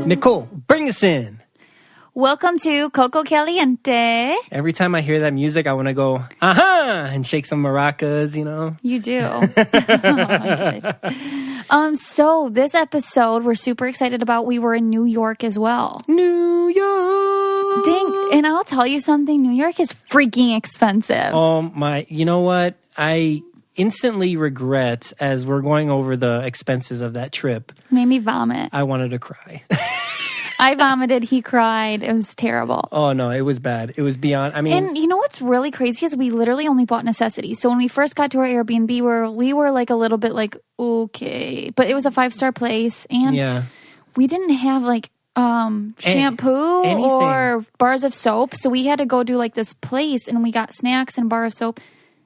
Nicole, bring us in. Welcome to Coco Caliente. Every time I hear that music, I want to go, aha, and shake some maracas, you know? You do. So this episode, we're super excited about. We were in New York as well. New York. Dang. And I'll tell you something. New York is freaking expensive. Oh, my. You know what? I instantly regret as we're going over the expenses of that trip. Made me vomit. I wanted to cry. I vomited. He cried. It was terrible. Oh, no, it was bad. It was beyond. I mean, and you know what's really crazy is we literally only bought necessities. So when we first got to our Airbnb, we were like a little bit like, okay. But it was a 5-star place. And we didn't have like shampoo or bars of soap. So we had to go do like this place and we got snacks and bar of soap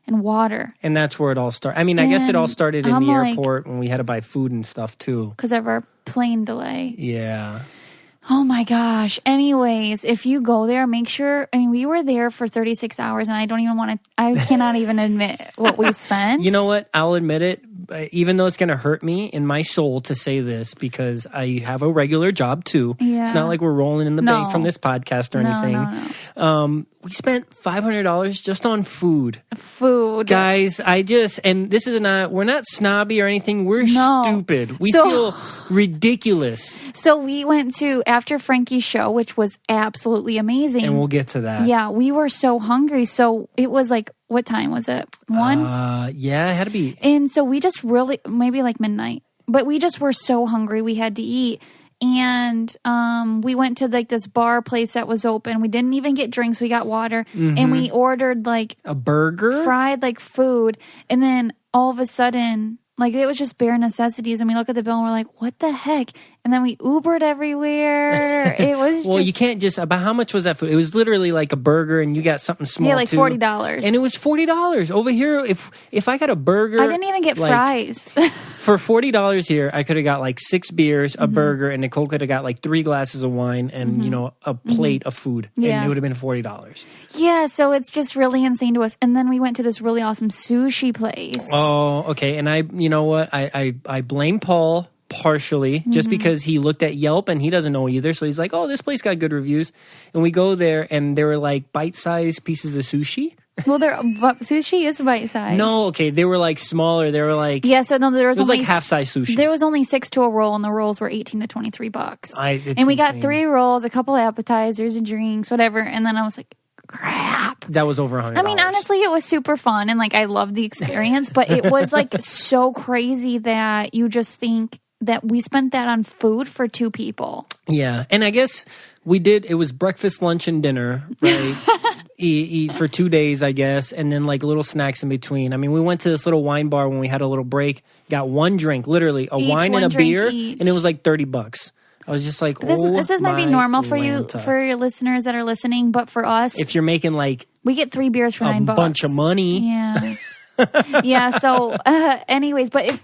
and water. And that's where it all started. I mean, I guess it all started in the airport when we had to buy food and stuff too. Because of our plane delay. Yeah. Oh my gosh. Anyways, if you go there, make sure, I mean, we were there for 36 hours and I cannot even admit what we spent. You know what? I'll admit it, even though it's going to hurt me in my soul to say this because I have a regular job too. Yeah. It's not like we're rolling in the bank from this podcast or anything. No. We spent $500 just on food. Guys, and this is we're not snobby or anything. We're stupid. We feel ridiculous. So we went to, after Frankie's show, which was absolutely amazing. And we'll get to that. Yeah, we were so hungry. So it was like, what time was it? 1? Yeah, it had to be. And so we just really, maybe like midnight. But we just were so hungry. We had to eat. And we went to like this bar place that was open. We didn't even get drinks. We got water. Mm-hmm. And we ordered like a burger, fried like food. And then all of a sudden, like it was just bare necessities. And we look at the bill and we're like, what the heck? And then we Ubered everywhere. It was well, you can't just, about how much was that food? It was literally like a burger and you got something small. Yeah, like too. $40. And it was $40. Over here, if I got a burger. I didn't even get fries. For $40 here, I could have got like 6 beers, a burger, and Nicole could have got like 3 glasses of wine and, you know, a plate of food. Yeah. And it would have been $40. Yeah, so it's just really insane to us. And then we went to this really awesome sushi place. Oh, okay. And you know what? I blame Paul partially just because he looked at Yelp and he doesn't know either. So he's like, oh, this place got good reviews. And we go there and there were like bite-sized pieces of sushi. Well, sushi is bite-sized. No, okay. They were like smaller. They were like... Yeah, so no, there was only... like half-size sushi. There was only 6 to a roll and the rolls were $18 to $23. And we got 3 rolls, a couple appetizers, drinks, whatever. And then I was like, crap. That was over $100. I mean, honestly, it was super fun and like I loved the experience, but it was like so crazy that you just think that we spent that on food for 2 people. Yeah. And I guess we did, it was breakfast, lunch, and dinner, right? eat for 2 days, I guess, and then like little snacks in between. I mean, we went to this little wine bar when we had a little break, got 1 drink, literally, a wine and a beer, and it was like $30. I was just like, this might be normal for you, for your listeners that are listening, but for us, if you're making like we get 3 beers for $9, a bunch of money, yeah, yeah. So, anyways, but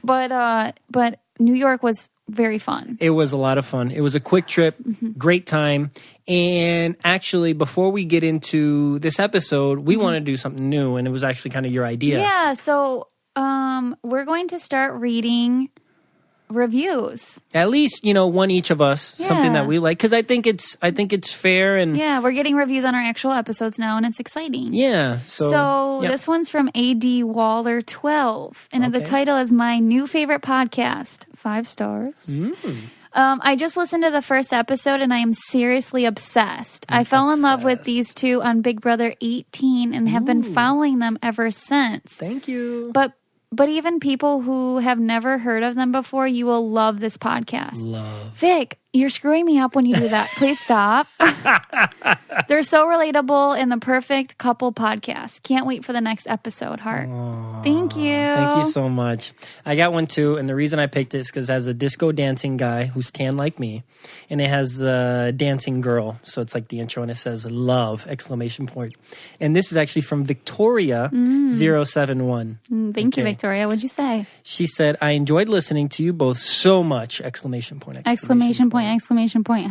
New York was very fun. It was a lot of fun. It was a quick trip, great time, and actually, before we get into this episode, we want to do something new, and it was actually kind of your idea. Yeah. So, we're going to start reading reviews. At least, you know, one each of us, something that we like, because I think it's fair. And yeah, we're getting reviews on our actual episodes now, and it's exciting. Yeah. So this one's from AD Waller 12, and the title is My New Favorite Podcast. 5 stars. I just listened to the first episode, and I am seriously obsessed. I fell in love with these 2 on Big Brother 18 and have been following them ever since. Thank you. But even people who have never heard of them before, you will love this podcast. Vic, you're screwing me up when you do that. Please stop. They're so relatable and the perfect couple podcast. Can't wait for the next episode, Heart. Aww, thank you. Thank you so much. I got one too, and the reason I picked it is because it has a disco dancing guy who's tan like me, and it has a dancing girl. So it's like the intro, and it says "love!" ! And this is actually from Victoria 071. Thank you, Victoria. What'd you say? She said, "I enjoyed listening to you both so much!" ! How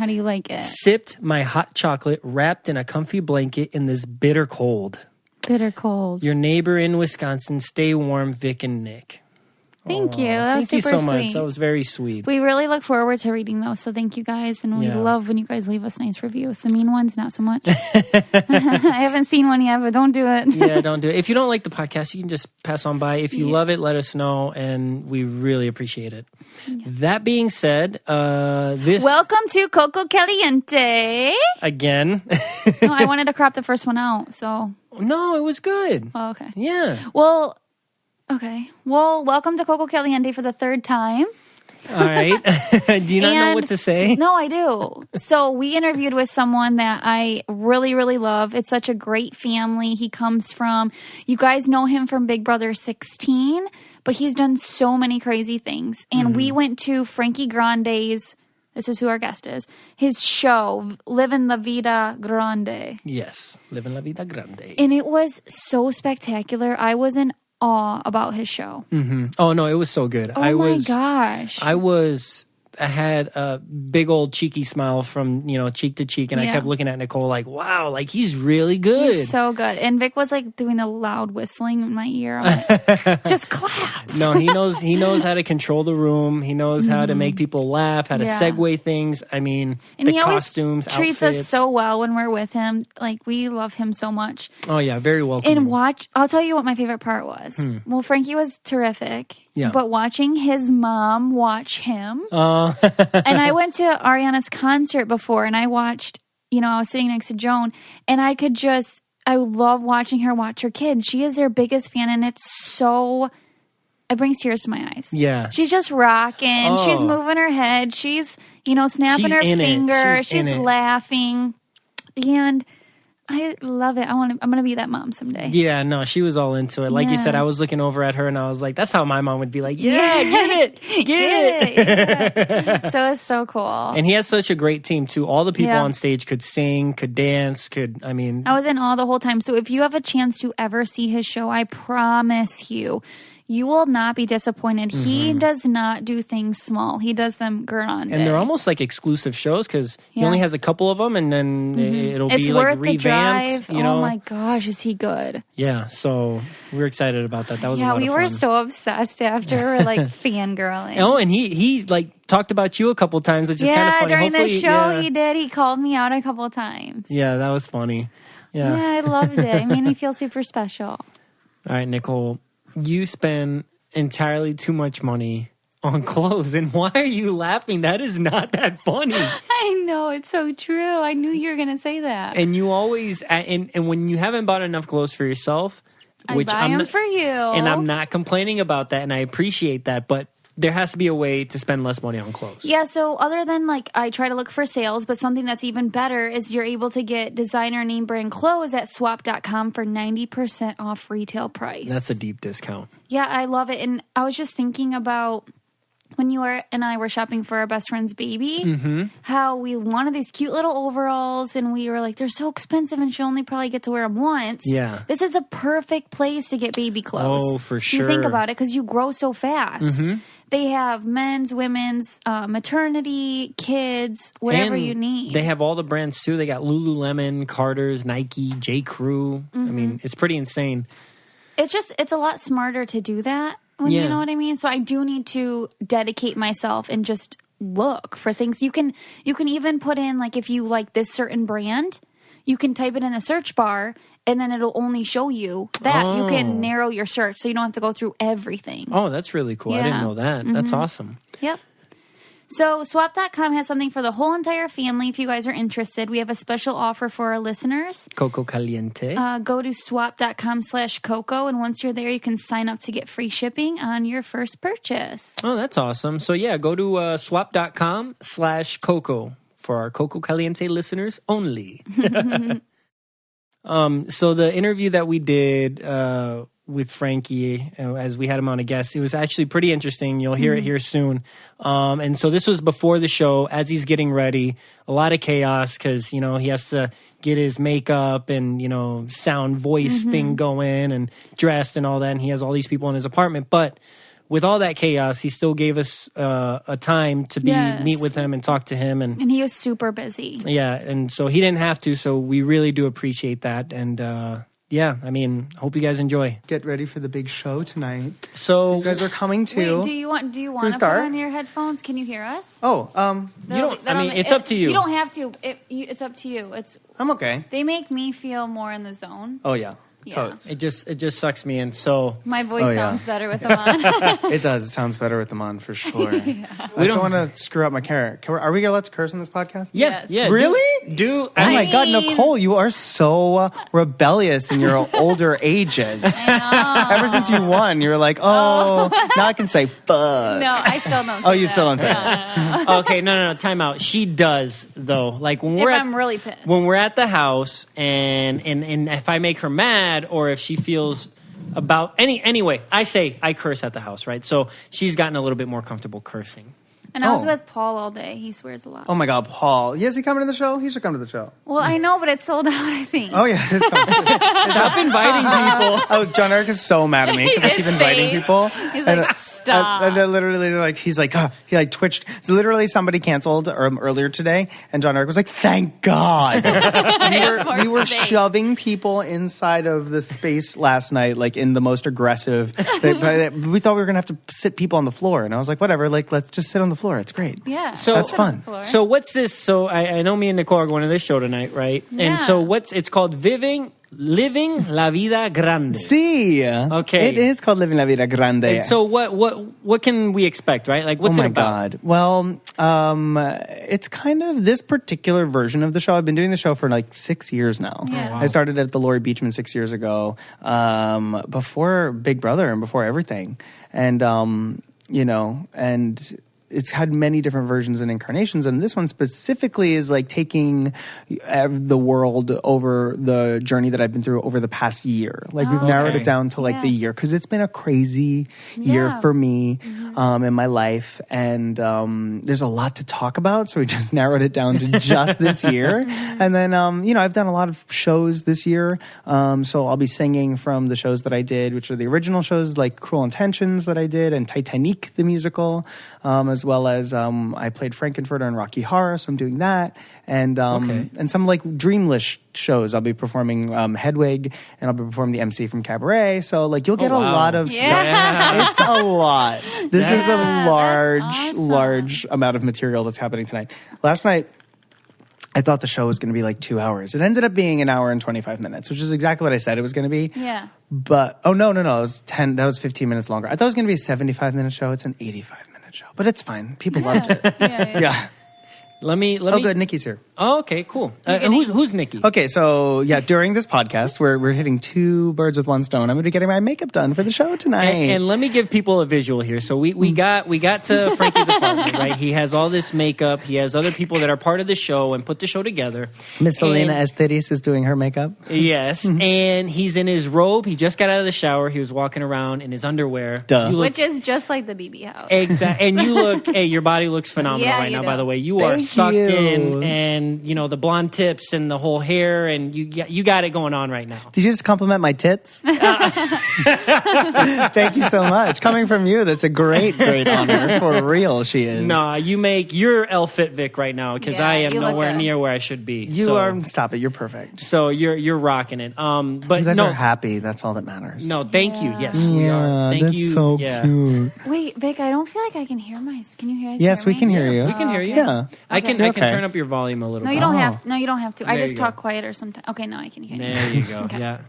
do you like it? Sipped my hot chocolate wrapped in a comfy blanket in this bitter cold. Bitter cold. Your neighbor in Wisconsin. Stay warm, Vic and Nick. Thank you. That was super Thank you so sweet. much. That was very sweet. We really look forward to reading those. So thank you guys. And we love when you guys leave us nice reviews. The mean ones, not so much. I haven't seen one yet, but don't do it. Yeah, don't do it. If you don't like the podcast, you can just pass on by. If you love it, let us know. And we really appreciate it. Yeah. That being said, welcome to Coco Caliente. Again. No, I wanted to crop the first one out. So. No, it was good. Oh, okay. Yeah. Well, okay. Well, welcome to Coco Caliente for the third time. All right. Do you not know what to say? No, I do. So we interviewed with someone that I really, really love. It's such a great family. He comes from, you guys know him from Big Brother 16, but he's done so many crazy things. And we went to Frankie Grande's, this is who our guest is, his show, Livin' La Vida Grande. Yes, Livin' La Vida Grande. And it was so spectacular. I was in awe about his show. Mm-hmm. Oh, no, it was so good. My gosh. I had a big old cheeky smile from, cheek to cheek. And I kept looking at Nicole like, wow, like he's really good. He's so good. And Vic was like doing a loud whistling in my ear. I'm like, just clap. No, he knows how to control the room. He knows how to make people laugh, how to segue things. I mean, and the he costumes, always treats outfits. us so well when we're with him. Like, we love him so much. Oh, yeah. Very welcoming. And I'll tell you what my favorite part was. Well, Frankie was terrific. Yeah. But watching his mom watch him. And I went to Ariana's concert before and I watched, I was sitting next to Joan and I love watching her watch her kid. She is their biggest fan and it brings tears to my eyes. Yeah. She's just rocking. Oh. She's moving her head. She's, snapping her finger. She's laughing. And I love it. I'm going to be that mom someday. Yeah, no, she was all into it. Like you said, I was looking over at her and I was like, that's how my mom would be like, get it. Yeah. So it's so cool. And he has such a great team too. All the people on stage could sing, could dance, I was in awe the whole time. So if you have a chance to ever see his show, I promise you will not be disappointed. Mm-hmm. He does not do things small. He does them grande. And they're almost like exclusive shows because he only has a couple of them and then it'll be like revamped. The drive. Oh my gosh, is he good? Yeah, so we're excited about that. That was a lot of fun. Yeah, we were so obsessed after. We're like fangirling. Oh, and he like talked about you a couple times, which is kind of funny. During the show he did. He called me out a couple of times. Yeah, that was funny. Yeah, I loved it. It made me feel super special. All right, Nicole. You spend entirely too much money on clothes. And why are you laughing? That is not that funny. I know. It's so true. I knew you were going to say that. And you always, and when you haven't bought enough clothes for yourself, which I buy them for you. And I'm not complaining about that. And I appreciate that. But there has to be a way to spend less money on clothes. Yeah, so other than I try to look for sales, but something that's even better is you're able to get designer name brand clothes at swap.com for 90% off retail price. That's a deep discount. Yeah, I love it. And I was just thinking about when you and I were shopping for our best friend's baby, how we wanted these cute little overalls and we were like, they're so expensive and she'll only probably get to wear them once. Yeah. This is a perfect place to get baby clothes. Oh, for sure. You think about it because you grow so fast. They have men's, women's, maternity, kids, whatever you need. They have all the brands too. They got Lululemon, Carter's, Nike, J. Crew. I mean, it's pretty insane. It's a lot smarter to do that when you know what I mean. So I do need to dedicate myself and just look for things. You can even put in if you like this certain brand, you can type it in the search bar. And then it'll only show you that. You can narrow your search so you don't have to go through everything. Oh, that's really cool. I didn't know that. That's awesome. Yep. So swap.com has something for the whole entire family. If you guys are interested, we have a special offer for our listeners. Coco Caliente. Go to swap.com/Coco. And once you're there, you can sign up to get free shipping on your first purchase. Oh, that's awesome. So yeah, go to swap.com/Coco for our Coco Caliente listeners only. So the interview that we did with Frankie, as we had him on a guest, it was actually pretty interesting. You'll hear it here soon. And so this was before the show, as he's getting ready. A lot of chaos because, he has to get his makeup and, sound voice thing going and dressed and all that. And he has all these people in his apartment. But with all that chaos, he still gave us a time to meet with him and talk to him. And he was super busy. Yeah, and so he didn't have to, so we really do appreciate that. And yeah, I mean, hope you guys enjoy. Get ready for the big show tonight. So you guys are coming too. Wait, do you want to put on your headphones? Can you hear us? Oh, you don't. I mean, it's up to you. You don't have to. It's up to you. I'm okay. They make me feel more in the zone. Oh yeah. Yeah. It just sucks me in. So my voice sounds better with them on. It does. It sounds better with them on for sure. Yeah. I don't want to screw up my character. Are we allowed to curse on this podcast? Yeah. Really? Oh my God, Nicole, you are so rebellious in your older ages. Ever since you won, you're like, now I can say fuck. No, I still don't. Say you that. still don't say that. Okay, no. Time out. She does though. Like when I'm really pissed. When we're at the house, and if I make her mad, or if she feels about anyway, I curse at the house, right? So she's gotten a little bit more comfortable cursing. And I was with Paul all day. He swears a lot. Oh my God, Paul. Is he coming to the show? He should come to the show. Well, I know, but it's sold out, I think. Oh yeah, it's coming. Stop inviting people. Oh, John Eric is so mad at me because I keep inviting people. He's like, stop. And literally, he's like, he like twitched. So literally, somebody canceled earlier today, and John Eric was like, "Thank God." we were shoving people inside of the space last night, like in the most aggressive. We thought we were gonna have to sit people on the floor, and I was like, "Whatever, like let's just sit on the floor. It's great." Yeah, so that's fun. So what's this? So I know me and Nicole are going to this show tonight, right? Yeah. And so it's called Living La Vida Grande. See, okay, it is called Living La Vida Grande. And so what can we expect, right? Like what's it about? God. Well, it's kind of this particular version of the show. I've been doing the show for like 6 years now. Yeah. Oh, wow. I started at the Laurie Beachman 6 years ago, before Big Brother and before everything, and and it's had many different versions and incarnations, and this one specifically is like taking the world over the journey that I've been through over the past year. Like we've narrowed it down to like the year, because it's been a crazy year for me in my life, and there's a lot to talk about, so we just narrowed it down to just this year. And then I've done a lot of shows this year, so I'll be singing from the shows that I did, which are the original shows like Cruel Intentions that I did, and Titanic the musical, as well as I played Frankenfurter and Rocky Horror, so I'm doing that, and some like Dreamlish shows. I'll be performing Hedwig, and I'll be performing the MC from Cabaret. So like you'll get a lot of stuff. It's a lot. This is a large amount of material that's happening tonight. Last night, I thought the show was going to be like 2 hours. It ended up being 1 hour and 25 minutes, which is exactly what I said it was going to be. Yeah. But, no, it was 10. That was 15 minutes longer. I thought it was going to be a 75-minute show. It's an 85-minute show. But it's fine. People loved it. Yeah. Let me. Good. Nikki's here. Oh, okay, cool. Who's Nikki? Okay, so during this podcast, we're hitting 2 birds with 1 stone. I'm going to be getting my makeup done for the show tonight. And let me give people a visual here. So we got to Frankie's apartment, right? He has all this makeup. He has other people that are part of the show and put the show together. Miss Selena Esteris is doing her makeup. Yes, and he's in his robe. He just got out of the shower. He was walking around in his underwear. Which is just like the BB house. Exactly. And you look, your body looks phenomenal right now, by the way. You are sucked in, and the blonde tips and the whole hair, and you got it going on right now. Did you just compliment my tits? Thank you so much. Coming from you, that's a great honor. For real, she is. No, you're Elle Fit Vic right now, because I am nowhere near where I should be. You are. Stop it. You're perfect. So you're rocking it. But you guys are happy. That's all that matters. No, thank you. Yes, we are. Thank that's you. So cute. Wait, Vic, I don't feel like I can hear Can you hear us? Yes, we can hear you. We can hear you. Yeah. I can turn up your volume a little bit. No, you don't have. No, you don't have to. I just go. talk quieter sometimes. Okay, now I can hear you. There you go. Okay. Yeah.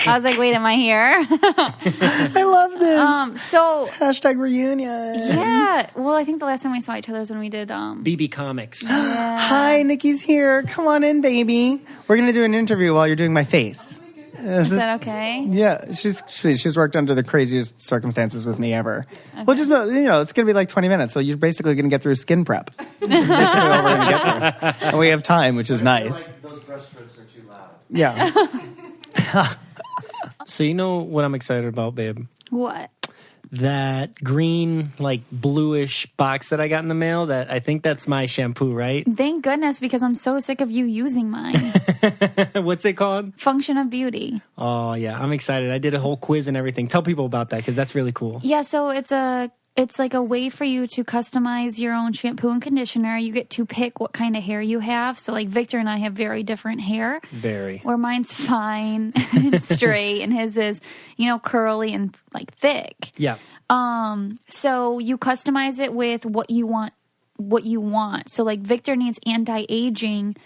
I was like, wait, am I here? I love this. So hashtag reunion. Yeah. Well, I think the last time we saw each other was when we did BB Comics. Yeah. Hi, Nikki's here. Come on in, baby. We're gonna do an interview while you're doing my face. Is that okay? Yeah, she's worked under the craziest circumstances with me ever. Okay. Well, just it's going to be like 20 minutes, so you're basically going to get through skin prep. Basically all we're going to get through. And we have time, which is nice. Those brushstrokes are too loud. Yeah. So you know what I'm excited about, babe? What? That green, like bluish box that I got in the mail. That I think that's my shampoo, right? Thank goodness, because I'm so sick of you using mine. What's it called? Function of Beauty. Oh yeah, I'm excited. I did a whole quiz and everything. Tell people about that, because that's really cool. Yeah, so it's a it's like a way for you to customize your own shampoo and conditioner. You get to pick what kind of hair you have. So like Victor and I have very different hair. Very. Where mine's fine and straight and his is, curly and like thick. Yeah. So you customize it with what you want. So like Victor needs anti-aging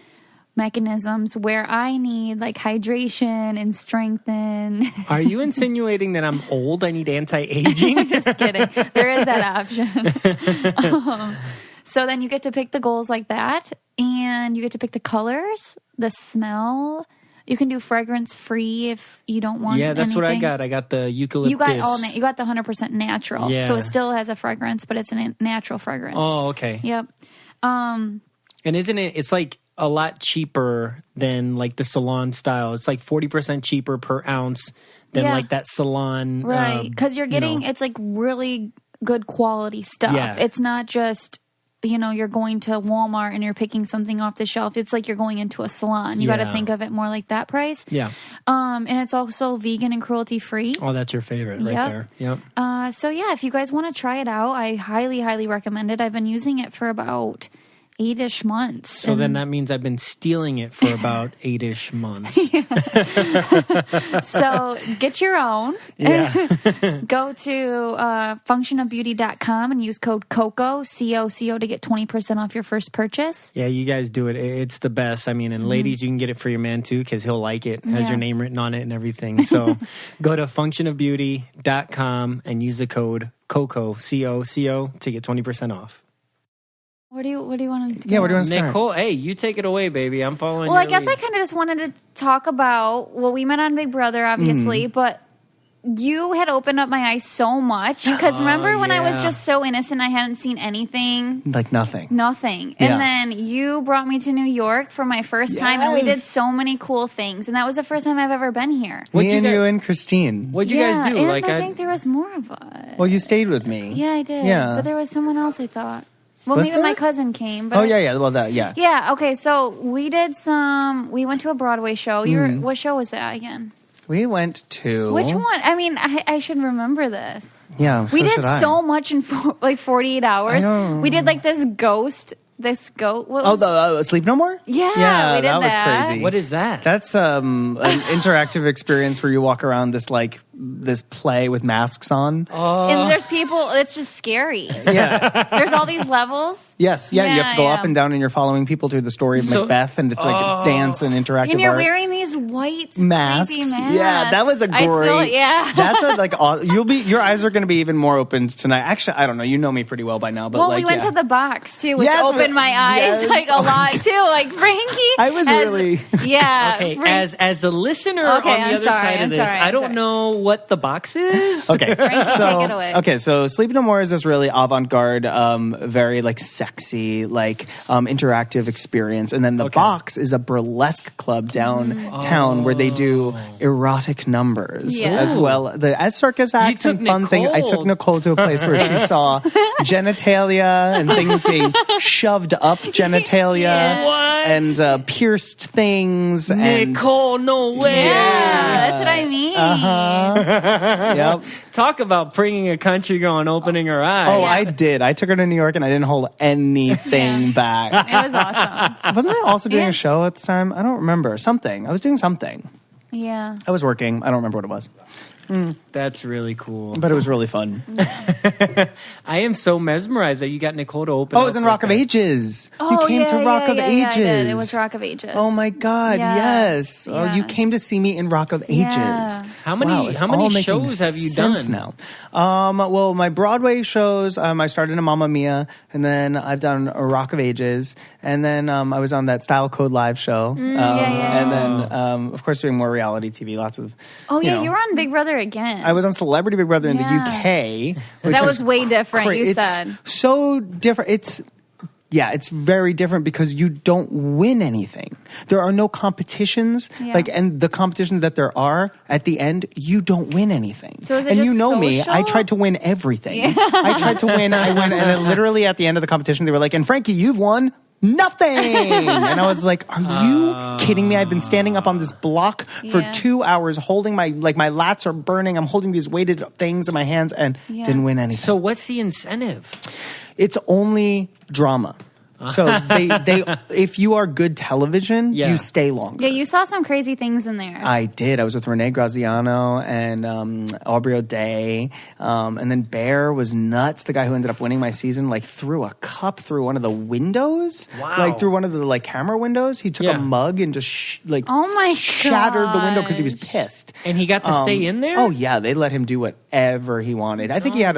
mechanisms where I need like hydration and strengthen. Are you insinuating that I'm old? I need anti-aging? Just kidding. There is that option. So then you get to pick the goals like that, and you get to pick the colors, the smell. You can do fragrance free if you don't want. Yeah, that's anything. what I got. I got the eucalyptus. You got the 100% natural. Yeah. So it still has a fragrance, but it's a natural fragrance. Oh, okay. Yep. And isn't it? It's like a lot cheaper than like the salon style. It's like 40% cheaper per ounce than like that salon. Right. Because you're getting, it's like really good quality stuff. Yeah. It's not just, you're going to Walmart and you're picking something off the shelf. It's like you're going into a salon. You got to think of it more like that price. Yeah. And it's also vegan and cruelty free. Oh, that's your favorite right there. Yep. So yeah, if you guys want to try it out, I highly, highly recommend it. I've been using it for about 8-ish months. So then that means I've been stealing it for about 8-ish months. So get your own. Yeah. Go to functionofbeauty.com and use code COCO, COCO, to get 20% off your first purchase. Yeah, you guys do it. It's the best. I mean, and ladies, you can get it for your man too because he'll like it. It has your name written on it and everything. So go to functionofbeauty.com and use the code COCO, COCO, to get 20% off. What do you want to Yeah, what do you want to start? Nicole, hey, you take it away, baby. I'm following Well, I your guess lead. I kind of just wanted to talk about, we met on Big Brother, obviously, but you had opened up my eyes so much. Because remember when I was just so innocent, I hadn't seen anything? Like nothing. Nothing. And then you brought me to New York for my first time, and we did so many cool things. And that was the first time I've ever been here. Me and you and Christine. What'd you guys do? And Like, I think there was more of us. Well, you stayed with me. Yeah, I did. Yeah. But there was someone else, I thought. Well, Was maybe there? my cousin came. But Oh, yeah. Well, yeah. Yeah, okay, so we went to a Broadway show. What show was that again? We went to... Which one? I mean, I should remember this. Yeah, we did should I. so much in 48 hours. I know. We did like this goat. the Sleep No More? Yeah, we did that was that. crazy. What is that? That's an interactive experience where you walk around this play with masks on. And there's people, it's just scary. Yeah. There's all these levels. Yes. Yeah, you have to go up and down and you're following people through the story of Macbeth, and it's like a dance and interactive And you're art. wearing these white masks. creepy masks. Yeah, that was a great. That's your eyes are going to be even more opened tonight. Actually, I don't know. You know me pretty well by now, but we went to the box too, which opened my eyes a lot too. Like Frankie, I was really okay. As a listener on the other side of this, I don't know what the box is. Okay, Frankie, take it away. Okay, so Sleep No More is this really avant-garde, very sexy, interactive experience, and then the box is a burlesque club downtown where they do erotic numbers as well. As circus acts and fun things. I took Nicole to a place where she saw genitalia and things being shoved up genitalia and pierced things. Nicole, no way. Yeah, that's what I mean. Yep. Talk about bringing a country girl and opening her eyes. Oh, I did. I took her to New York and I didn't hold anything back. It was awesome. Wasn't I also doing a show at the time? I don't remember. Something. I was doing something. Yeah. I was working. I don't remember what it was. That's really cool. But it was really fun. I am so mesmerized that you got Nicole to open. Oh, it was in Rock of Ages. You came to Rock of Ages. I did. It was Rock of Ages. Oh my God, yes. Oh, you came to see me in Rock of Ages. Yeah. How many shows have you done now? Well, my Broadway shows, I started in Mamma Mia, and then I've done a Rock of Ages, and then I was on that Style Code Live show. And then, of course, doing more reality TV, lots of... you were on Big Brother again. I was on Celebrity Big Brother in the UK. That was way different, you said. It's so different. It's very different because you don't win anything. There are no competitions. And the competitions that there are, at the end, you don't win anything. So is it and just you know me, social? I tried to win everything. I tried to win. I win. And then literally at the end of the competition, they were like, and Frankie, you've won nothing. And I was like, are you kidding me? I've been standing up on this block for 2 hours holding my lats are burning. I'm holding these weighted things in my hands and didn't win anything. So what's the incentive? It's only drama. So they if you are good television, you stay longer. Yeah, you saw some crazy things in there. I did. I was with Renee Graziano and Aubrey O'Day. And then Bear was nuts. The guy who ended up winning my season, like threw a cup through one of the windows. Wow. Like through one of the like camera windows. He took a mug and just shattered the window because he was pissed. And he got to stay in there? Oh yeah, they let him do whatever he wanted. I think he had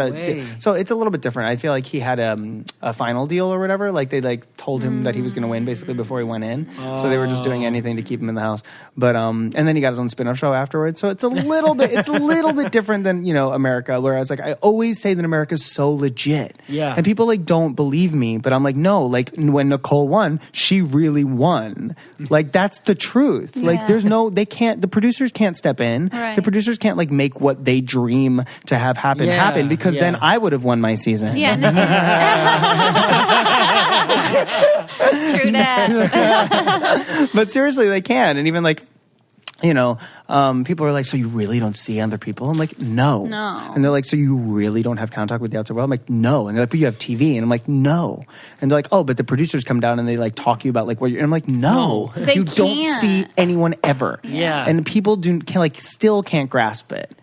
so it's a little bit different. I feel like he had a final deal or whatever. Like they told him that he was going to win basically before he went in. So they were just doing anything to keep him in the house. But and then he got his own spin-off show afterwards. So it's a little bit different than, America, where I was like, I always say that America's so legit. Yeah. And people don't believe me, but I'm like, no, like when Nicole won, she really won. Like that's the truth. Yeah. Like the producers can't step in. Right. The producers can't like make what they dream to have happen because then I would have won my season. Yeah. True that. But seriously, they can. And even like, people are like, so you really don't see other people? I'm like, no. And they're like, so you really don't have contact with the outside world? I'm like, no. And they're like, but you have TV. And I'm like, no. And they're like, oh, but the producers come down and they like talk to you about like what you're. And I'm like, no. You don't see anyone ever. Yeah. And people still can't grasp it.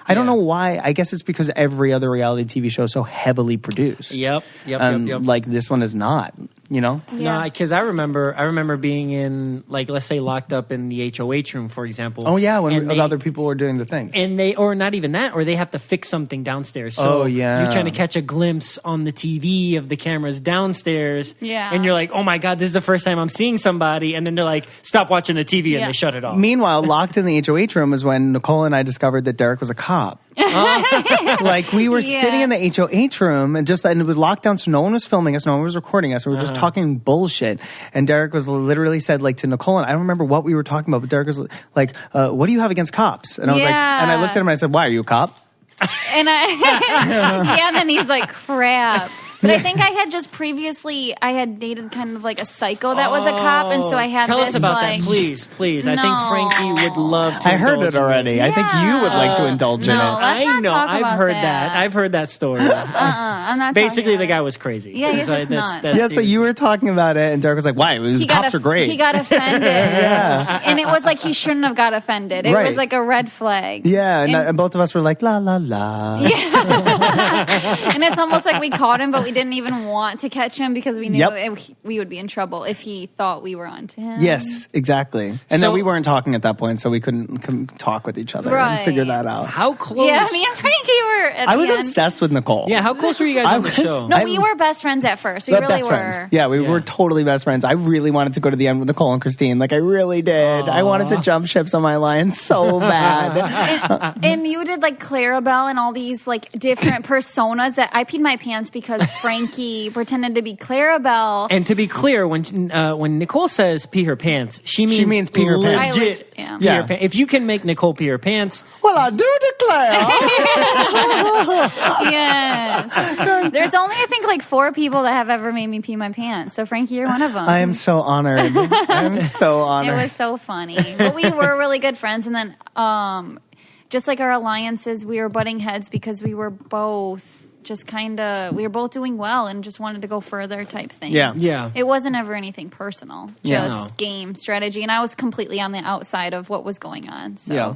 I don't know why. I guess it's because every other reality TV show is so heavily produced. Yep. Like this one is not. No, because I remember being in, like, let's say locked up in the HOH room, for example. Oh yeah, when other people were doing the thing, and or not even that, or they have to fix something downstairs. So you're trying to catch a glimpse on the TV of the cameras downstairs. Yeah, and you're like, oh my god, this is the first time I'm seeing somebody, and then they're like, stop watching the TV, and they shut it off. Meanwhile, locked in the HOH room is when Nicole and I discovered that Derek was a cop. Like we were sitting in the HOH room and it was locked down, so no one was filming us, no one was recording us. We were just talking bullshit. And Derek was literally said like to Nicole, and I don't remember what we were talking about, but Derek was like, what do you have against cops? And I was like, and I looked at him and I said, why, are you a cop? And and then he's like, crap. But I think I had just previously, I had dated kind of like a psycho that was a cop, and so I had Tell us about that, please. I think Frankie would love to. I heard it already. I think you would like to indulge in it. I know. I've heard that. I've heard that story. I'm not. Basically, the guy was crazy. Yeah, he's just nuts. So you were talking about it, and Derek was like, "Why? Cops are great." He got offended. And it was like he shouldn't have got offended. It was like a red flag. Yeah, and both of us were like, "La la la." Yeah, and it's almost like we caught him, but we didn't even want to catch him because we knew we would be in trouble if he thought we were onto him. Yes, exactly. And then we weren't talking at that point, so we couldn't talk with each other and figure that out. How close? Yeah, me and Frankie were I was obsessed with Nicole. Yeah, how close were you guys on the show? No, we were best friends at first. We really were. Friends. Yeah, we were totally best friends. I really wanted to go to the end with Nicole and Christine. Like, I really did. I wanted to jump ships on my lion so bad. And you did, like, Clarabelle and all these, like, different personas that I peed my pants because Frankie pretended to be Clarabelle. And to be clear, when Nicole says pee her pants, she means pee her pants. Legit pee her pants. If you can make Nicole pee her pants, well, I do declare. Yes. There's only, I think, like 4 people that have ever made me pee my pants. So Frankie, you're one of them. I am so honored. I'm so honored. It was so funny. But we were really good friends, and then just like our alliances, we were butting heads because we were both we were both doing well and just wanted to go further type thing. Yeah. It wasn't ever anything personal, just game strategy. And I was completely on the outside of what was going on. So. Yeah.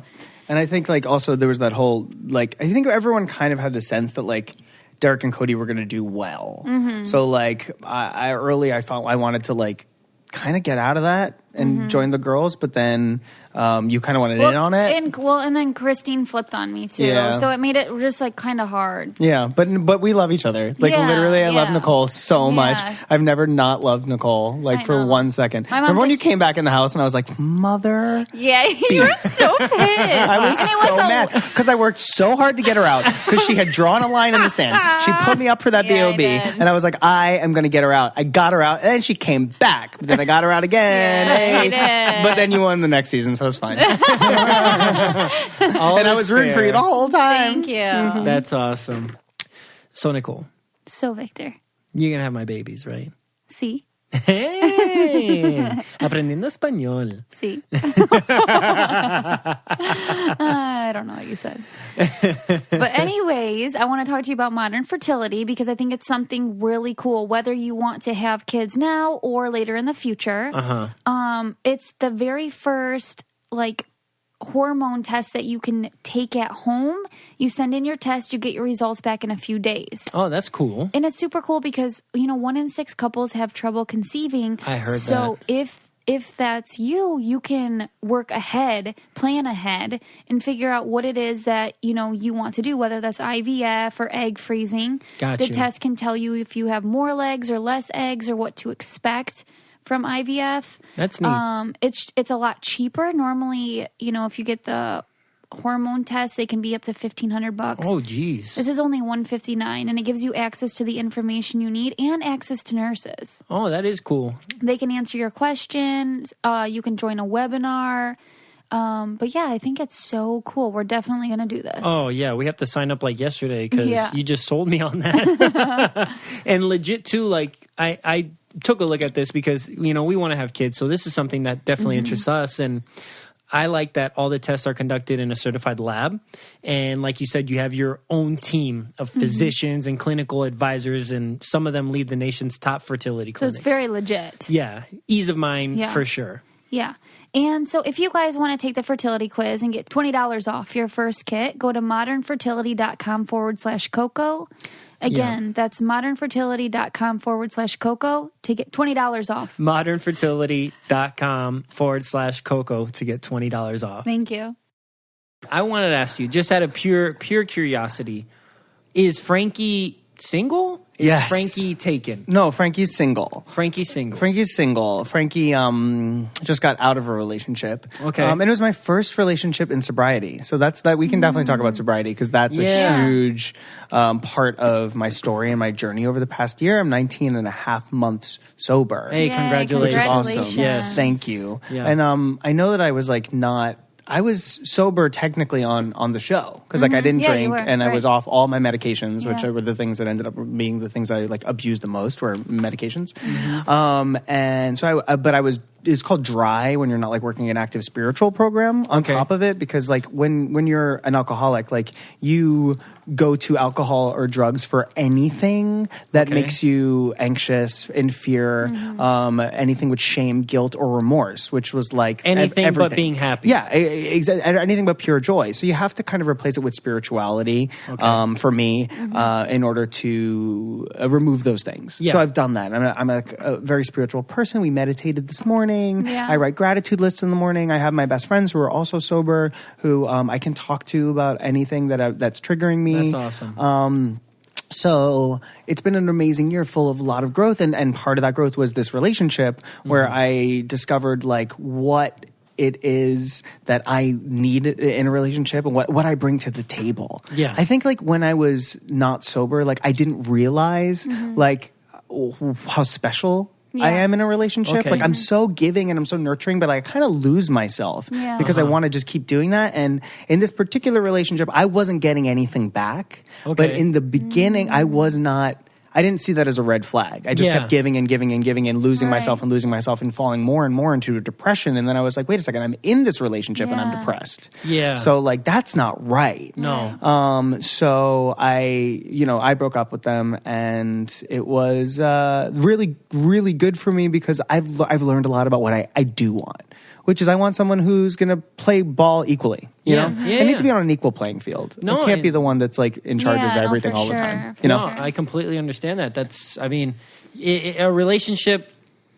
And I think like also there was that whole, like, I think everyone kind of had the sense that like Derek and Cody were going to do well. Mm-hmm. So like I thought I wanted to like kind of get out of that and join the girls, but then you kind of wanted in on it. And then Christine flipped on me too. Yeah. So it made it just like kind of hard. Yeah, but we love each other. Like literally I love Nicole so much. I've never not loved Nicole like for 1 second. Remember when you came back in the house and I was like, mother? Yeah, you were so pissed. I was so mad because I worked so hard to get her out because she had drawn a line in the sand. She put me up for that BOB and I was like, I am going to get her out. I got her out and then she came back. But then I got her out again. But then you won the next season, so it's fine. And I was rooting for you the whole time. Thank you. Mm-hmm. That's awesome. So, Nicole. So, Victor. You're going to have my babies, right? See? Hey, aprendiendo español. Sí. I don't know what you said. But anyways, I want to talk to you about modern fertility because I think it's something really cool, whether you want to have kids now or later in the future. It's the very first, like, hormone test that you can take at home. You send in your test, you get your results back in a few days. Oh, that's cool. And it's super cool because, 1 in 6 couples have trouble conceiving. I heard that. So if that's you, you can work ahead, plan ahead, and figure out what it is that, you want to do, whether that's IVF or egg freezing. Gotcha. The test can tell you if you have more legs or less eggs or what to expect from IVF. That's neat. It's a lot cheaper. Normally, if you get the hormone test, they can be up to $1,500. Oh, geez. This is only $159, and it gives you access to the information you need and access to nurses. Oh, that is cool. They can answer your questions. You can join a webinar. But yeah, I think it's so cool. We're definitely going to do this. Oh, yeah. We have to sign up like yesterday because you just sold me on that. And legit, too, like, I took a look at this because, we want to have kids. So this is something that definitely interests us. And I like that all the tests are conducted in a certified lab. And like you said, you have your own team of physicians and clinical advisors, and some of them lead the nation's top fertility clinics. So it's very legit. Yeah. Ease of mind for sure. Yeah. And so if you guys want to take the fertility quiz and get $20 off your first kit, go to modernfertility.com/Coco. Again, that's modernfertility.com/Coco to get $20 off. modernfertility.com/Coco to get $20 off. Thank you. I wanted to ask you, just out of pure curiosity, is Frankie single? Yes. Is Frankie taken? No, Frankie's single. Frankie's single. Frankie just got out of a relationship. Okay. And it was my first relationship in sobriety. So that we can definitely talk about sobriety because that's a huge part of my story and my journey over the past year. I'm 19 and a half months sober. Hey, congratulations. Which is awesome. Yes. Thank you. Yeah. And I know that I was I was sober technically on the show because I didn't drink and I was off all my medications, which were the things that ended up being the things that I abused the most were medications. And so it's called dry when you're not working an active spiritual program on top of it because when you're an alcoholic, you go to alcohol or drugs for anything that makes you anxious, in fear, anything with shame, guilt, or remorse, which was anything everything. But being happy. Yeah, exactly. Anything but pure joy. So you have to kind of replace it with spirituality for me in order to remove those things. Yeah. So I've done that. I'm a very spiritual person. We meditated this morning. Yeah. I write gratitude lists in the morning. I have my best friends who are also sober who I can talk to about anything that's triggering me. That's awesome. So it's been an amazing year full of a lot of growth. And part of that growth was this relationship where I discovered what it is that I need in a relationship and what I bring to the table. Yeah. I think when I was not sober, I didn't realize how special I am in a relationship. I'm so giving and I'm so nurturing, but I kind of lose myself because I want to just keep doing that. And in this particular relationship, I wasn't getting anything back. But in the beginning, I didn't see that as a red flag. I just kept giving and giving and giving and losing myself and falling more and more into a depression. And then I was like, wait a second, I'm in this relationship and I'm depressed. Yeah. So that's not right. No. So I broke up with them and it was really, really good for me because I've learned a lot about what I do want. Which is I want someone who's going to play ball equally. You know? I need to be on an equal playing field. I can't be the one that's in charge of everything all the time. You know? I completely understand that. That's, a relationship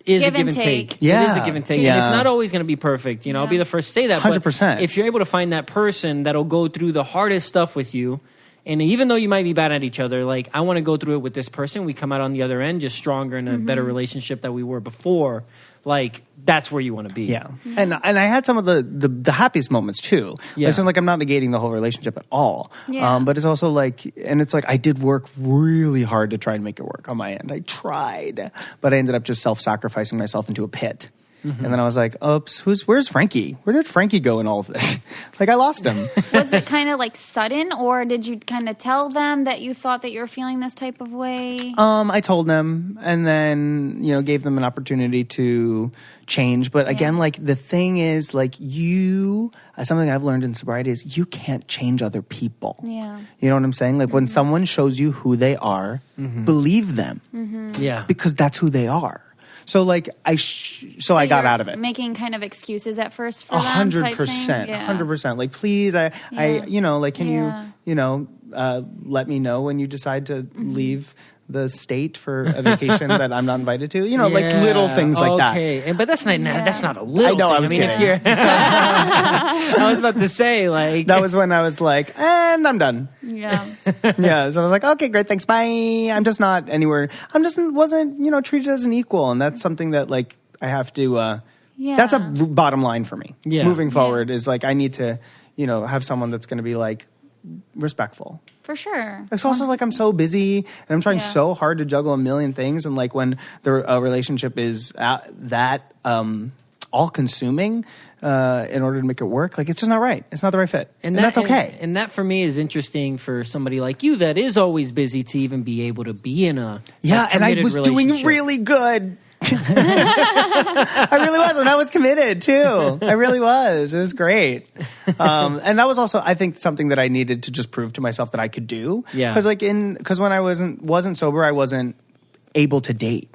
is a give and take. Yeah. It is a give and take. Yeah. And it's not always going to be perfect. I'll be the first to say that. 100%. But if you're able to find that person that'll go through the hardest stuff with you, and even though you might be bad at each other, I want to go through it with this person. We come out on the other end just stronger in a better relationship than we were before. That's where you want to be. Yeah. And I had some of the happiest moments too. Yeah. So I'm not negating the whole relationship at all. Yeah. But it's also I did work really hard to try and make it work on my end. I tried, but I ended up just self-sacrificing myself into a pit. And then I was like, oops, where's Frankie? Where did Frankie go in all of this? Like, I lost him. Was it kind of like sudden, or did you kind of tell them that you thought that you were feeling this type of way? I told them, and then, gave them an opportunity to change. But again, like, the thing is, like, something I've learned in sobriety is you can't change other people. Yeah. You know what I'm saying? Like, when someone shows you who they are, believe them. Yeah. Because that's who they are. So, like, I got out of it. Making kind of excuses at first for them. 100%. 100%. Like, please, can you, let me know when you decide to leave the state for a vacation that I'm not invited to, like little things like that. Okay, but that's not a little. I know. Thing. I was kidding. If you're, I was about to say, like, that was when I was like, and I'm done. Yeah. Yeah. So I was like, okay, great, thanks, bye. I'm just not anywhere. Wasn't treated as an equal, and that's something that, like, I have to. That's a bottom line for me. Yeah. Moving forward is, like, I need to, have someone that's going to be, like, respectful. For sure. It's also like I'm so busy and I'm trying so hard to juggle a million things, and like when the relationship is that all consuming in order to make it work, like, it's just not right. It's not the right fit, and that's okay. And that for me is interesting for somebody like you that is always busy to even be able to be in a and I was doing really good. I really was, and I was committed too. I really was. It was great, and that was also, I think, something that I needed to just prove to myself that I could do. Yeah, because when I wasn't sober, I wasn't able to date.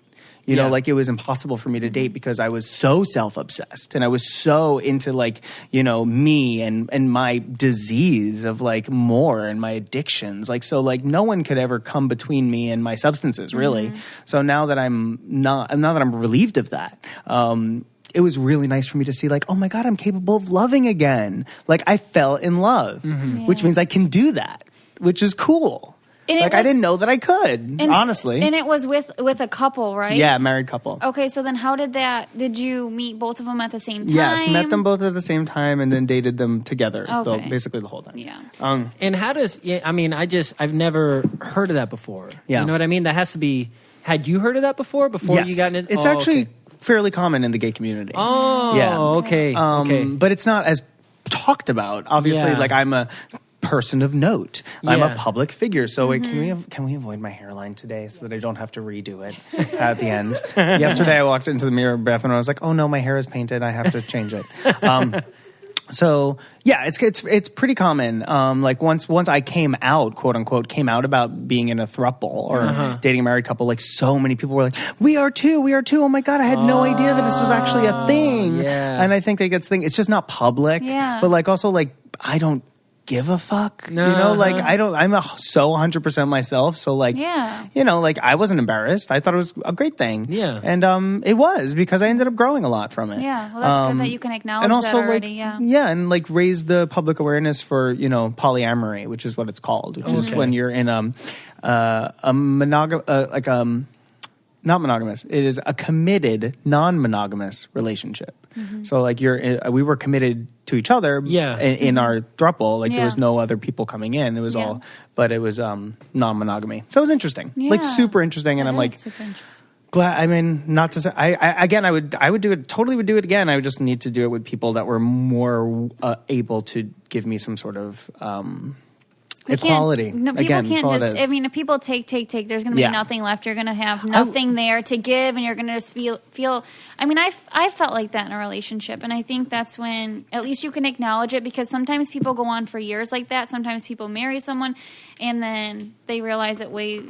Like, it was impossible for me to date because I was so self-obsessed and I was so into, like, me and my disease of, like, more and my addictions. Like, so, like, no one could ever come between me and my substances, really. So now that I'm relieved of that, it was really nice for me to see, like, oh my God, I'm capable of loving again. Like, I fell in love, which means I can do that, which is cool. I didn't know that I could, honestly. And it was with a couple, right? Yeah, married couple. Okay, so then did you meet both of them at the same time? Yes, met them both at the same time and then dated them together, basically the whole time. Yeah. And how does, I've never heard of that before. Yeah. You know what I mean? That has to be, had you heard of that before yes. you got into It's actually fairly common in the gay community. Oh, yeah. Okay. But it's not as talked about. Obviously, like, I'm a person of note. I'm a public figure. So wait, can we avoid my hairline today so that I don't have to redo it at the end? Yesterday I walked into the mirror, Beth, and I was like, oh no, my hair is painted. I have to change it. So yeah, it's pretty common. Like once I came out, quote unquote, about being in a throuple or dating a married couple, like, so many people were like, we are too. Oh my God, I had no idea that this was actually a thing. Yeah. And I think that gets thing. It's just not public. Yeah. But, like, also, like, I don't give a fuck, like, I'm so 100% myself. So, like, like, I wasn't embarrassed. I thought it was a great thing. Yeah. And it was, because I ended up growing a lot from it. Yeah. Well, that's good that you can acknowledge and also, that already. Like, and, like, raise the public awareness for, polyamory, which is what it's called, which is when you're in a not monogamous. It is a committed, non-monogamous relationship. So, like, we were committed to each other in our throuple. Like, there was no other people coming in. It was but it was non-monogamy. So it was interesting. Like, super interesting. And I'm like, super interesting. Glad. I mean, not to say, I would do it, totally would do it again. I would just need to do it with people that were more able to give me some sort of equality. No, people can't just. I mean, if people take, there's going to be nothing left. You're going to have nothing there to give, and you're going to just feel. I mean, I felt like that in a relationship, and I think that's when at least you can acknowledge it, because sometimes people go on for years like that. Sometimes people marry someone, and then they realize it way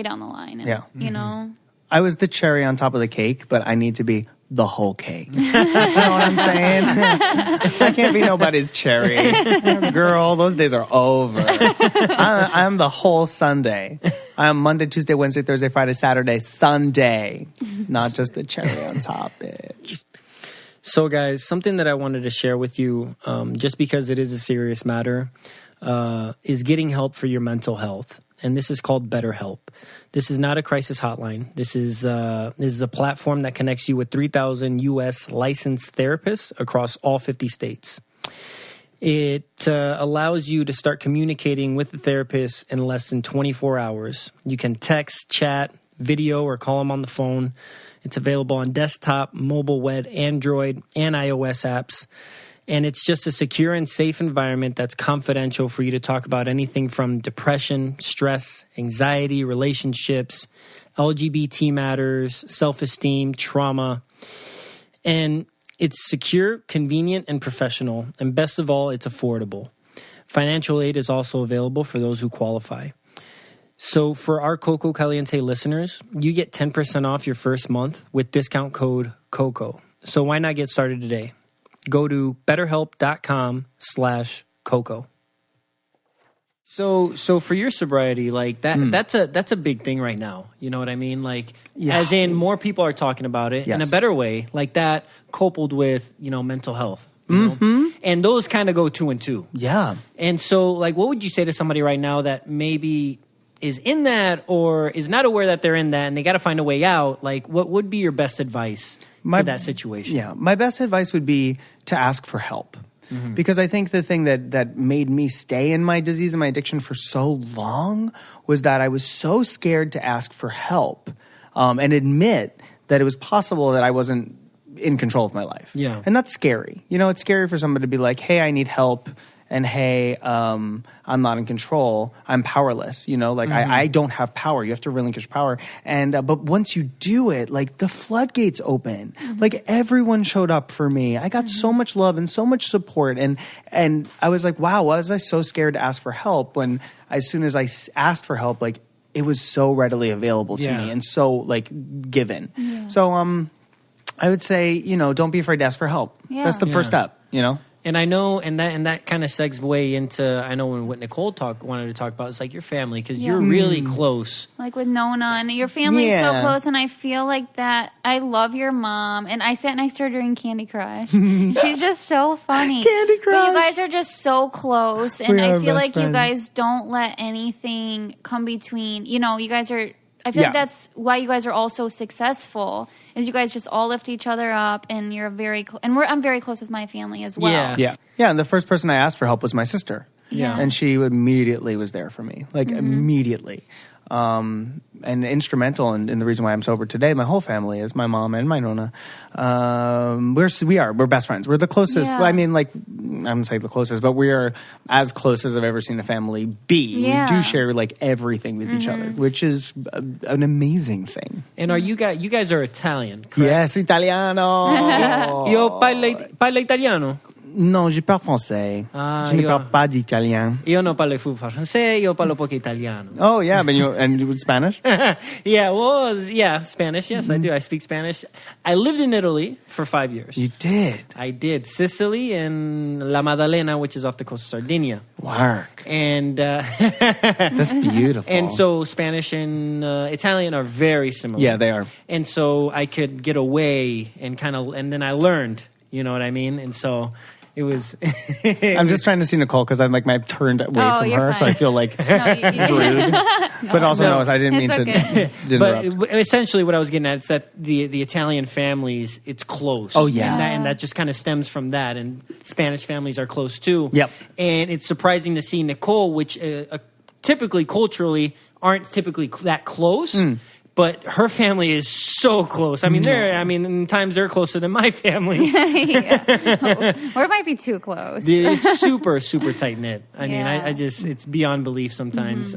down the line. And, you know. I was the cherry on top of the cake, but I need to be the whole cake. You know what I'm saying? I can't be nobody's cherry. Girl, those days are over. I'm the whole Sunday. I'm Monday, Tuesday, Wednesday, Thursday, Friday, Saturday, Sunday. Not just the cherry on top, bitch. So, guys, something that I wanted to share with you, just because it is a serious matter, is getting help for your mental health. And this is called BetterHelp. This is not a crisis hotline. This is a platform that connects you with 3,000 U.S. licensed therapists across all 50 states. It allows you to start communicating with the therapist in less than 24 hours. You can text, chat, video, or call them on the phone. It's available on desktop, mobile web, Android, and iOS apps. And it's just a secure and safe environment that's confidential for you to talk about anything from depression, stress, anxiety, relationships, LGBT matters, self-esteem, trauma. And it's secure, convenient, and professional. And best of all, it's affordable. Financial aid is also available for those who qualify. So for our Coco Caliente listeners, you get 10% off your first month with discount code COCO. So why not get started today? Go to betterhelp.com/Coco. So for your sobriety, like that's a big thing right now. You know what I mean? Like, as in more people are talking about it in a better way, like that coupled with, mental health. You know? And those kind of go 2 and 2. Yeah. And so, like, what would you say to somebody right now that maybe is in that or is not aware that they're in that and they got to find a way out? Like, what would be your best advice to that situation? Yeah, my best advice would be to ask for help. Because I think the thing that made me stay in my disease and my addiction for so long was that I was so scared to ask for help and admit that it was possible that I wasn't in control of my life. Yeah. And that's scary. It's scary for somebody to be like, hey, I need help. And hey, I'm not in control. I'm powerless. I don't have power. You have to relinquish power. And but once you do it, like the floodgates open. Like everyone showed up for me. I got so much love and so much support. And I was like, wow, why was I so scared to ask for help? When as soon as I asked for help, like it was so readily available to me and so like given. Yeah. So I would say, don't be afraid to ask for help. Yeah. That's the first step. And I know, and that kind of segues into, I know what Nicole wanted to talk about is like your family, because you're really close. Like with Nona, and your family's so close, and I feel like that, I love your mom, and I sat next to her during Candy Crush. She's just so funny. Candy Crush! But you guys are just so close, and I feel like you guys don't let anything come between, you guys are... I feel like that's why you guys are all so successful. Is you guys just all lift each other up, and you're I'm very close with my family as well. Yeah. And the first person I asked for help was my sister. Yeah, and she immediately was there for me, like immediately. And instrumental in the reason why I'm sober today. My whole family is my mom and my Nona. We're best friends. We're the closest. Yeah. Well, I mean, like, I'm gonna say the closest, but we are as close as I've ever seen a family be. Yeah. We do share like everything with each other, which is an amazing thing. And you guys are Italian, correct? Yes, Italiano. Io parlo italiano. Non, je parle français. Je ne parle pas d'italien. Io non parlo francese, io parlo poco italiano. Oh, yeah, but you Spanish? Spanish, yes, I do. I speak Spanish. I lived in Italy for 5 years. You did? I did. Sicily and La Maddalena, which is off the coast of Sardinia. Work. And... that's beautiful. And so Spanish and Italian are very similar. Yeah, they are. And so I could get away and then I learned, you know what I mean? And so... It was. I'm just trying to see Nicole because I'm like I've turned away from her, so I feel like rude. But also, I didn't mean to interrupt. But essentially, what I was getting at is that the Italian families, it's close. Oh yeah, and that just kind of stems from that. And Spanish families are close too. Yep. And it's surprising to see Nicole, which typically culturally aren't typically that close. But her family is so close. I mean, in times they're closer than my family. Or it might be too close. It's super, super tight knit. I mean, I just, it's beyond belief sometimes.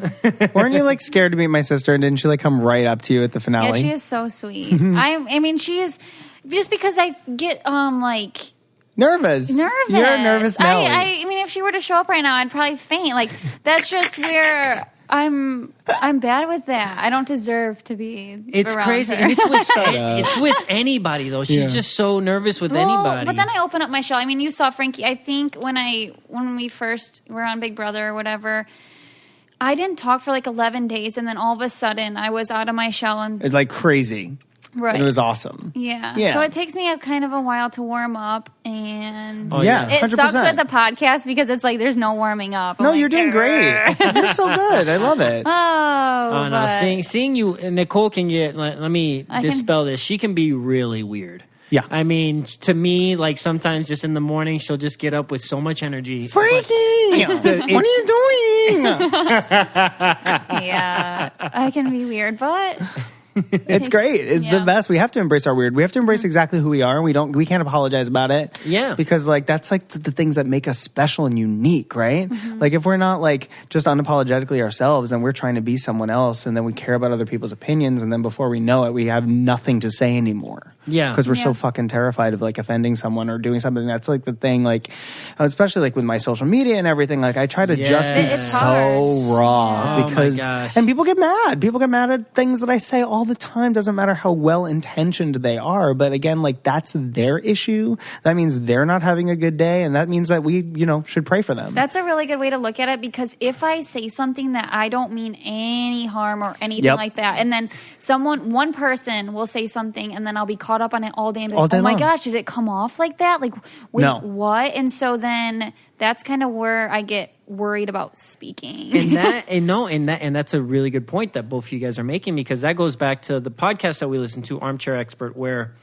Weren't you like scared to meet my sister? And didn't she like come right up to you at the finale? Yeah, she is so sweet. I mean, she is, just because I get like... Nervous. You're a nervous Nelly. I mean, if she were to show up right now, I'd probably faint. Like, that's just where... I'm bad with that. I don't deserve to be. It's around crazy, her. and it's with anybody though. She's just so nervous with anybody. But then I open up my shell. I mean, you saw Frankie. I think when we first were on Big Brother or whatever, I didn't talk for like 11 days, and then all of a sudden I was out of my shell and it's like crazy. Right. And it was awesome. Yeah. So it takes me a kind of a while to warm up, and it 100%. Sucks with the podcast because it's like there's no warming up. No, you're doing great. You're so good. I love it. Oh no, seeing you, Nicole can get. Let me dispel this. She can be really weird. Yeah. I mean, to me, like sometimes just in the morning, she'll just get up with so much energy. Frankie, what are you doing? Yeah, I can be weird, but It's great. It's the best. We have to embrace our weird. We have to embrace exactly who we are. We can't apologize about it. Yeah. Because like that's like the things that make us special and unique, right? Like if we're not like just unapologetically ourselves and we're trying to be someone else and then we care about other people's opinions and then before we know it, we have nothing to say anymore. Yeah. Because we're so fucking terrified of like offending someone or doing something. That's like the thing, like especially like with my social media and everything, like I try to just be so raw because and people get mad. People get mad at things that I say all the time. Doesn't matter how well intentioned they are. But again, like that's their issue. That means they're not having a good day. And that means that we, should pray for them. That's a really good way to look at it because if I say something that I don't mean any harm or anything like that, and then one person will say something and then I'll be caught up on it all day and be like, oh my gosh, did it come off like that? Like, wait, what? And so then that's kind of where I get worried about speaking. And that's a really good point that both of you guys are making because that goes back to the podcast that we listen to, Armchair Expert, where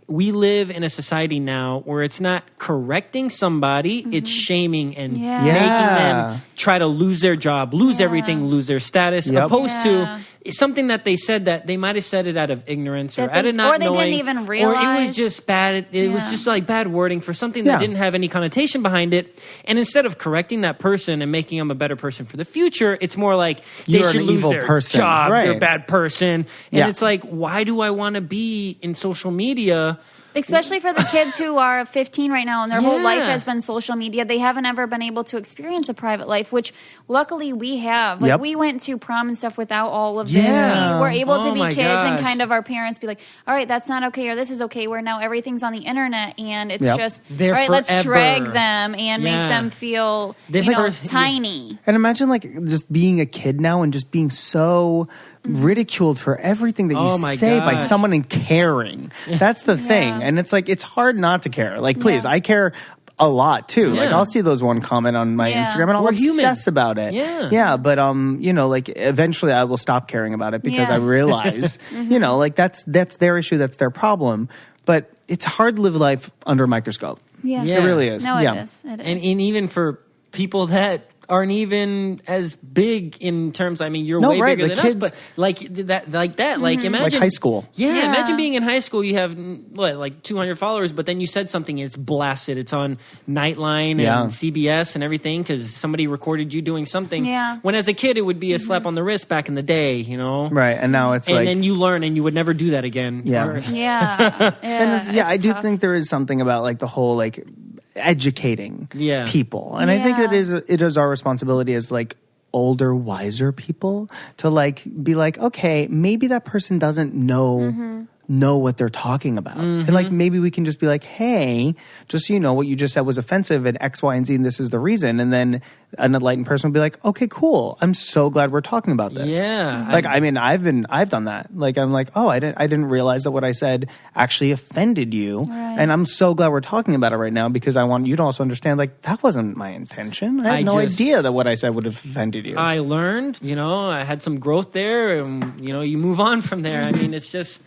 we live in a society now where it's not correcting somebody, it's shaming and making them try to lose their job, lose everything, lose their status, opposed to something that they said that they might have said it out of ignorance or out of not knowing. Or they didn't even realize. Or it was just bad. It was just like bad wording for something that didn't have any connotation behind it. And instead of correcting that person and making them a better person for the future, it's more like they should lose their job, they're a bad person. And it's like, why do I want to be in social media? Especially for the kids who are 15 right now and their whole life has been social media. They haven't ever been able to experience a private life, which luckily we have. Like we went to prom and stuff without all of this. We were able to be kids and kind of our parents be like, all right, that's not okay or this is okay, where now everything's on the internet and it's just, all right, let's drag them and make them feel tiny. And imagine like just being a kid now and just being so ridiculed for everything that you say by someone and caring. That's the thing. And it's like, it's hard not to care. Like, please, I care a lot too. Like I'll see those one comment on my Instagram and I'll obsess about it. But like eventually I will stop caring about it because I realize, like that's their issue, that's their problem. But it's hard to live life under a microscope. It really is. No, it is. It is. And even for people that aren't even as big in terms. I mean, you're way bigger than us, but like that, like imagine like high school. Imagine being in high school. You have like 200 followers, but then you said something, it's blasted. It's on Nightline and CBS and everything because somebody recorded you doing something. When as a kid, it would be a slap on the wrist back in the day, Right, and now it's and then you learn, and you would never do that again. I do think there is something about like the whole like educating people, and I think it is our responsibility as like older, wiser people to like be like, okay, maybe that person doesn't know what they're talking about. And like maybe we can just be like, hey, just so you know, what you just said was offensive and X, Y, and Z, and this is the reason. And then an enlightened person will be like, okay, cool. I'm so glad we're talking about this. Like, I mean, I've done that. Like, I'm like, oh, I didn't realize that what I said actually offended you. Right. And I'm so glad we're talking about it right now because I want you to also understand, like, that wasn't my intention. I had no idea that what I said would have offended you. I learned, I had some growth there and, you move on from there. I mean, it's just...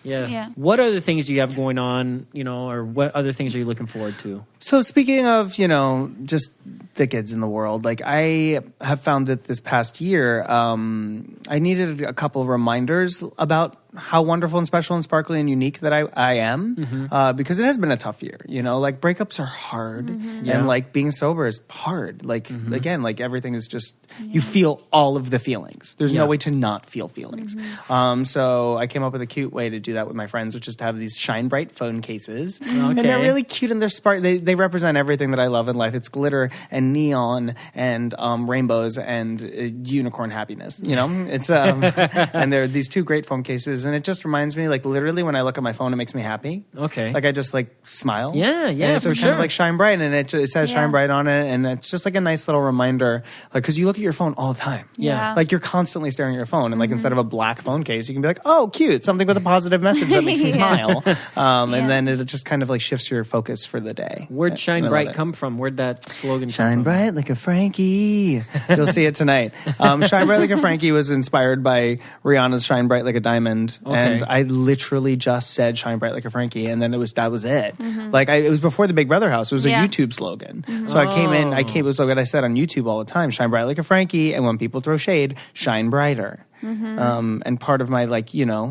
Yeah. What other things do you have going on, or what other things are you looking forward to? So speaking of, just the kids in the world, like I have found that this past year, I needed a couple of reminders about how wonderful and special and sparkly and unique that I am, because it has been a tough year, like breakups are hard and like being sober is hard. Like, again, like everything is just, you feel all of the feelings. There's no way to not feel feelings. So I came up with a cute way to do that with my friends, which is to have these Shine Bright phone cases. And they're really cute and they're they represent everything that I love in life. It's glitter and neon and rainbows and unicorn happiness, it's and there are these two great phone cases. And it just reminds me, like, literally when I look at my phone, it makes me happy. Okay. Like, I just, like, smile. Yeah, and it's just kind of like Shine Bright, and it says Shine Bright on it, and it's just, like, a nice little reminder, like, because you look at your phone all the time. Yeah. Like, you're constantly staring at your phone, and, like, instead of a black phone case, you can be like, oh, cute, something with a positive message that makes me smile. And then it just kind of, like, shifts your focus for the day. Where'd Shine Bright come from? Where'd that slogan come from? Shine bright like a Frankie. You'll see it tonight. Shine Bright Like a Frankie was inspired by Rihanna's Shine Bright Like a Diamond, and I literally just said Shine Bright Like a Frankie, and then that was it. Like it was before the Big Brother house. It was a YouTube slogan. So I came in, it was what I said on YouTube all the time, Shine Bright Like a Frankie, and when people throw shade, shine brighter. And part of my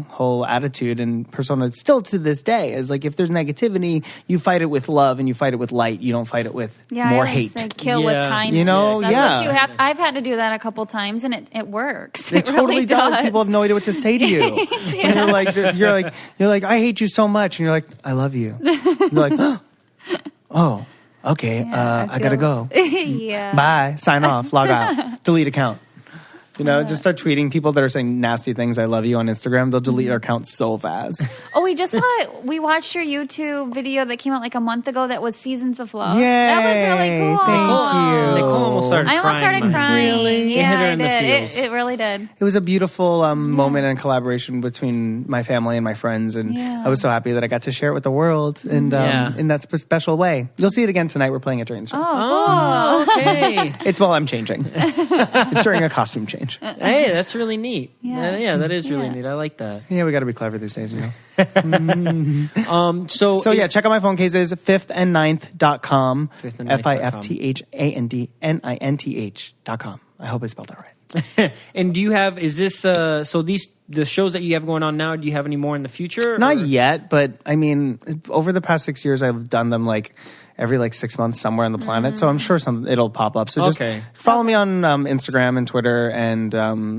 whole attitude and persona still to this day is like, if there's negativity, you fight it with love and you fight it with light. You don't fight it with more hate. Say kill with kindness. You know, That's what you have. I've had to do that a couple times, and it works. It totally really does. People have no idea what to say to you. And you're like, I hate you so much, and you're like, I love you. You're like, oh, okay, I gotta go. Bye. Sign off. Log out. Delete account. Just start tweeting people that are saying nasty things, I love you, on Instagram. They'll delete their account so fast. Oh, we just saw it. We watched your YouTube video that came out like a month ago that was Seasons of Love. Yay. That was really cool. Thank you. Nicole almost started crying. I almost started crying. Really? Yeah, it hit her I in the did. feels. It really did. It was a beautiful moment and collaboration between my family and my friends. And I was so happy that I got to share it with the world and in that special way. You'll see it again tonight. We're playing it during the show. Oh, cool. Okay. It's while I'm changing. It's during a costume change. Hey, that's really neat. Yeah. That is really neat. I like that. Yeah, we got to be clever these days, So check out my phone cases, fifthandninth.com. fifthandninth.com. I hope I spelled that right. And do you have, is this, the shows that you have going on now, do you have any more in the future? Not yet, but I mean, over the past 6 years, I've done them every 6 months somewhere on the planet. So I'm sure it'll pop up. So just follow me on Instagram and Twitter and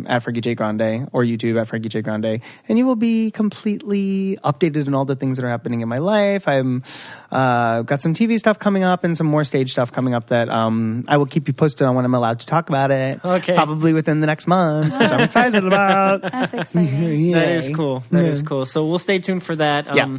at Frankie J. Grande, or YouTube at Frankie J. Grande, and you will be completely updated on all the things that are happening in my life. I'm got some TV stuff coming up and some more stage stuff coming up that I will keep you posted on when I'm allowed to talk about it. Okay. Probably within the next month, which I'm excited about. That's exciting. That is cool. That is cool. So we'll stay tuned for that. Cool.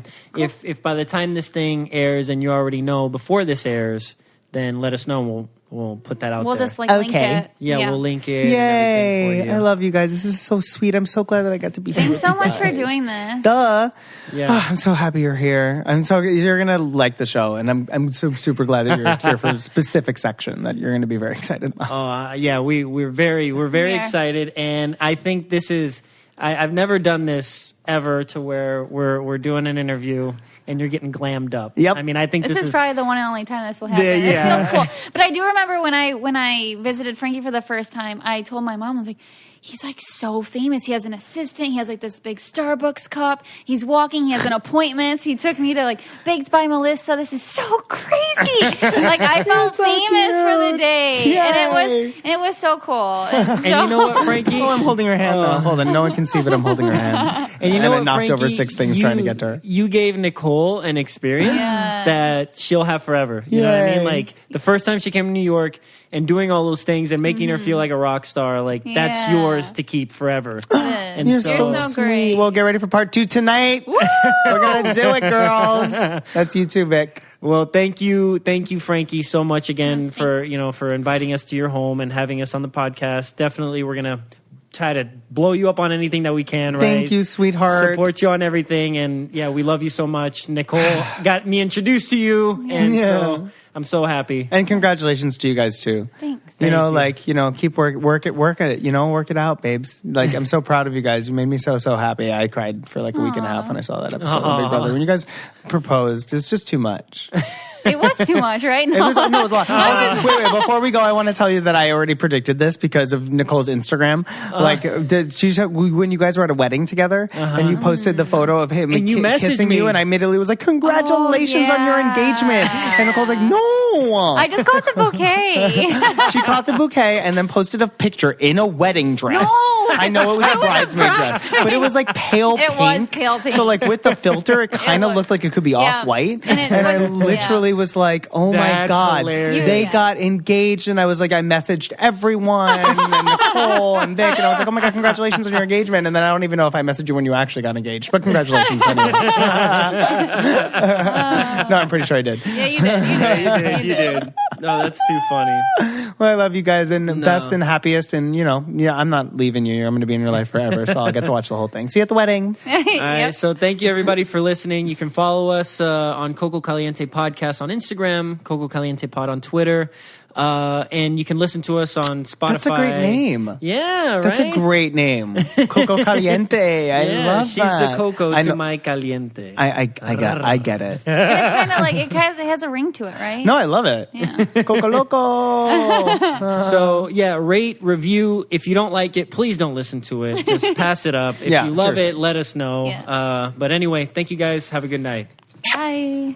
If by the time this thing airs and you already know before this airs, then let us know. We'll put that out there. We'll just link it. Yeah, we'll link it. Yay! And everything for you. I love you guys. This is so sweet. I'm so glad that I got to be here. Thanks so much for doing this. Duh. Yeah. Oh, I'm so happy you're here. You're gonna like the show, and I'm so super glad that you're here for a specific section that you're gonna be very excited about. We're very excited, and I think this is. I've never done this ever to where we're doing an interview and you're getting glammed up. Yep. I mean, I think this is probably the one and only time this will happen. It feels cool. But I do remember when I visited Frankie for the first time, I told my mom, I was like, he's so famous. He has an assistant. He has this big Starbucks cup. He's walking. He has an appointment. He took me to Baked by Melissa. This is so crazy. I felt so famous cute. For the day. Yay. And it was so cool. And you know what, Frankie? I'm holding her hand now. Hold on. No one can see, but I'm holding her hand. And you know I what, knocked Frankie, over 6 things trying to get to her. You gave Nicole an experience that she'll have forever. You know what I mean? The first time she came to New York and doing all those things and making her feel like a rock star, that's yours to keep forever. And You're so so great. Well, get ready for part 2 tonight. We're gonna do it, girls. That's you too, Vic. Well, thank you, Frankie, so much again Yes, for inviting us to your home and having us on the podcast. Definitely, we're gonna try to blow you up on anything that we can. Right? Thank you, sweetheart. Support you on everything, and we love you so much. Nicole got me introduced to you, and so I'm so happy. And congratulations to you guys too. Thanks. Keep work at it. Work it out, babes. I'm so proud of you guys. You made me so happy. I cried for a week and a half when I saw that episode of Big Brother. When you guys proposed, it's just too much. It was too much, right? No. It was a lot. Wait, before we go, I want to tell you that I already predicted this because of Nicole's Instagram. When you guys were at a wedding together and you posted the photo of him and you kissing me. you, and I immediately was like, congratulations on your engagement. And Nicole's like, no. I just got the bouquet. She caught the bouquet and then posted a picture in a wedding dress. No. I know it was a bridesmaid dress, but it was pale pink. It was pale pink. So with the filter, it kind of looked like it could be off-white. And I literally was like, oh my God, hilarious. they got engaged. And I was like, I messaged everyone and Nicole and Vic. And I was like, oh my God, congratulations on your engagement. And then I don't even know if I messaged you when you actually got engaged, but congratulations anyway. No, I'm pretty sure I did. Yeah, you did. You did. No, that's too funny. Well, I love you guys and best and happiest. And, I'm not leaving you. I'm going to be in your life forever. So I'll get to watch the whole thing. See you at the wedding. All right. So thank you, everybody, for listening. You can follow us on Coco Caliente Podcast on Instagram, Coco Caliente Pod on Twitter. And you can listen to us on Spotify. That's a great name. Yeah, right? That's a great name. Coco Caliente. I love she's that. the Coco to my Caliente. I get it. And it's kind of like, it has a ring to it, right? No, I love it. Yeah. Coco Loco. So, yeah, rate, review. If you don't like it, please don't listen to it. Just pass it up. If you love it, let us know. Yeah. But anyway, thank you guys. Have a good night. Bye.